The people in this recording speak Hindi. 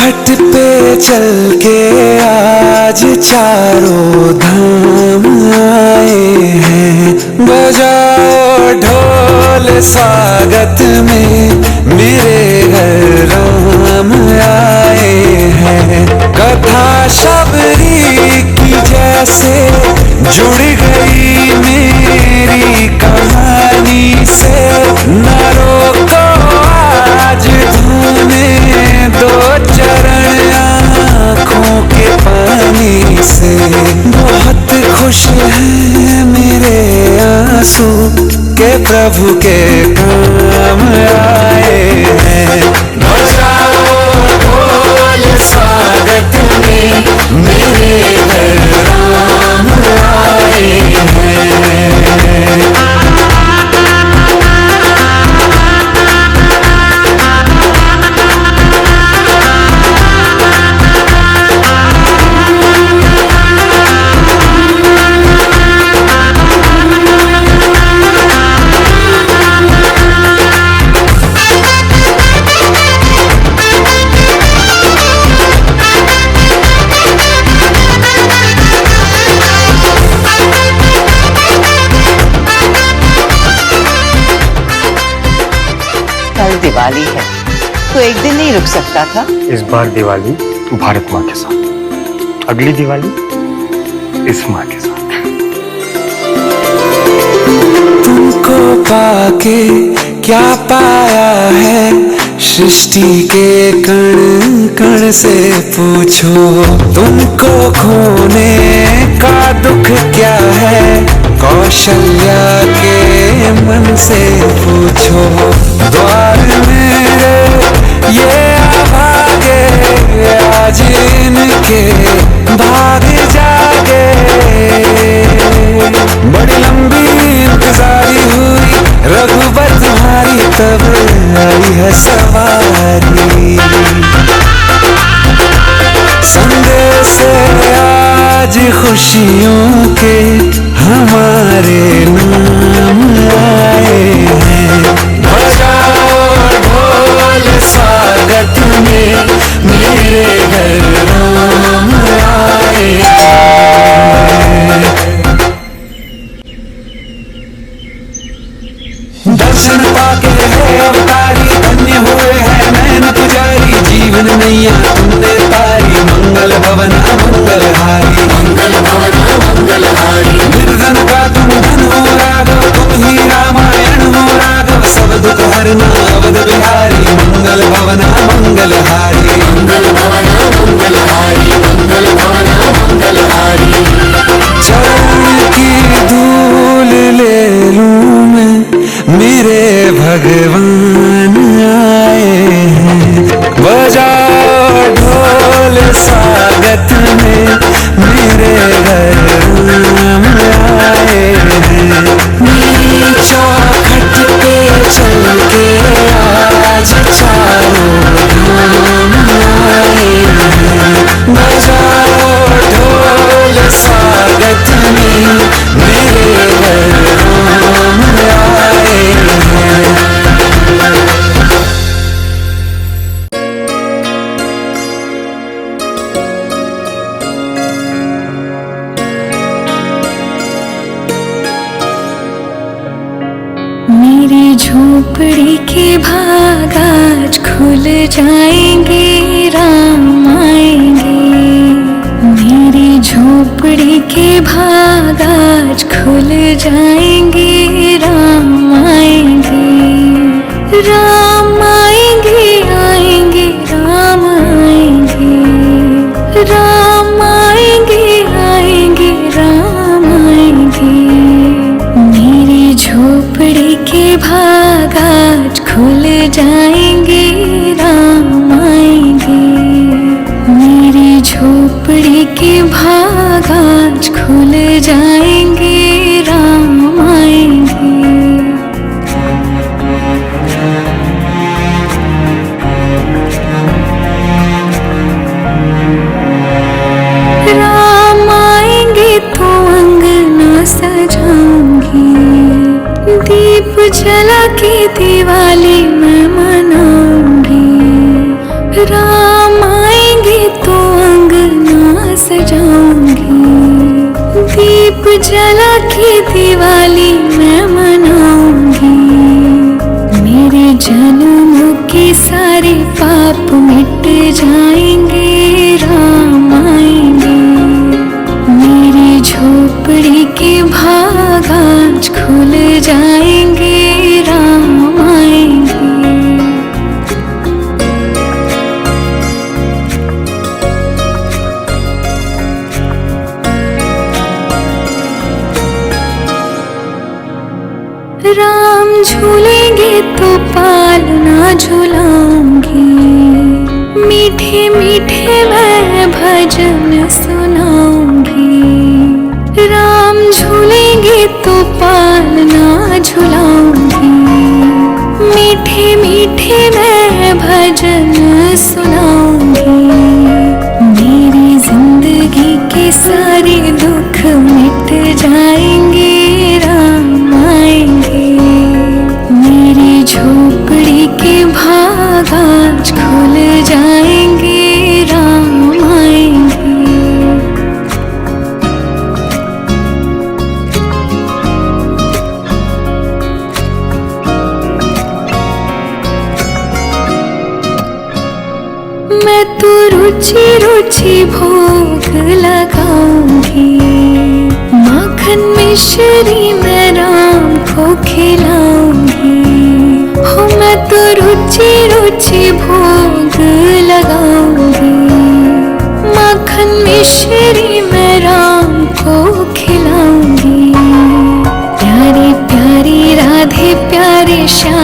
चौखट पे चल के आज चारों धाम आए हैं। बजाओ ढोल स्वागत में मेरे घर राम आए हैं। कथा शबरी की जैसे जुड़ गई मेरी कहानी से। न रोको आज धोने दो चरण आँखों के पानी से। बहुत खुश हैं मेरे आंसू के प्रभु के काम आए हैं। बजाओ ढोल स्वागत में मेरे घर राम आए हैं। दिवाली है तो एक दिन नहीं रुक सकता था। इस बार दिवाली भारत माँ के साथ, अगली दिवाली इस माँ के साथ। तुमको पाके क्या पाया है सृष्टि के कण कण से पूछो। तुमको खोने का दुख क्या है कौशल्या के मन से पूछो। द्वार मेरे ये आभागे आज इनके भाग जागे। बड़ी लंबी इंतजारी हुई रघुबर तुम्हारी तब आई है सवारी। संदेश आज खुशियों के हमारे नाम आए हैं। बजाओ ढोल स्वागत में मेरे घर राम आए हैं। दर्शन पाके है अवतारी धन्य हुए हैं नैन पुजारी। जीवन नैया तुमने तारी मंगल भवन अमंगल हारी। मंगल भवन अमंगल हारी। निर्धन का तुम धन हो राघव तुम ही रामायण हो राघव। सब दुख हरना अवध बिहारी मंगल भवन अमंगल हारी। मंगल भवन अमंगल हारी। मंगल भवन अमंगल हारी। चरण की धूल ले लूं मैं मेरे भगवान आए हैं। बजाओ ढोल स्वागत में मेरे घर राम आए हैं। मेरी चौखट पे चल के आज चारों धाम आए हैं। बजाओ ढोल स्वागत में मेरे घर राम आए हैं। मेरी झोपड़ी के भाग आज खुल जाएंगे राम आएंगे। मेरी झोपड़ी के भाग आज खुल जाएंगे राम आएंगे। राम आएंगे आएंगे राम आएंगे। राम आएंगे आएंगे राम आएंगे। मेरी झोपड़ी के भाग आज खुल जाएंगे राम आएंगे। मेरी झोपड़ी के भाग आज खुल जाएंगे राम आएंगे। राम आएंगे तो अंगना सजाऊंगी। दीप जला के दिवाली मैं मनाऊंगी। राम आए उजाला की दिवाली मैं मनाऊंगी, मेरे जन्मों के सारे पाप मिट जाएंगे, राम आएंगे। मेरी झोपड़ी के भाग आज खुल जाएंगे, राम आएंगे। राम झूलेंगे तो पालना झूलाऊंगी, मीठे मीठे मैं भजन सुनाऊंगी। राम झूलेंगे तो पालना झूलाऊंगी, मीठे मीठे मैं भजन सुनाऊंगी। मेरी जिंदगी के सारे दुख मिट जाएंगे, राम आएंगे। मेरी झोपड़ी के भाग आज खुल जाएंगे, राम आएंगे। मैं तो रुचि रुचि भोग लगाऊंगी, माखन मिश्री मैं राम को खिलाऊंगी। हो मैं तो रुचि रुचि भोग लगाऊंगी, माखन मिश्री मैं राम को खिलाऊंगी। प्यारी प्यारी राधे प्यारे श्याम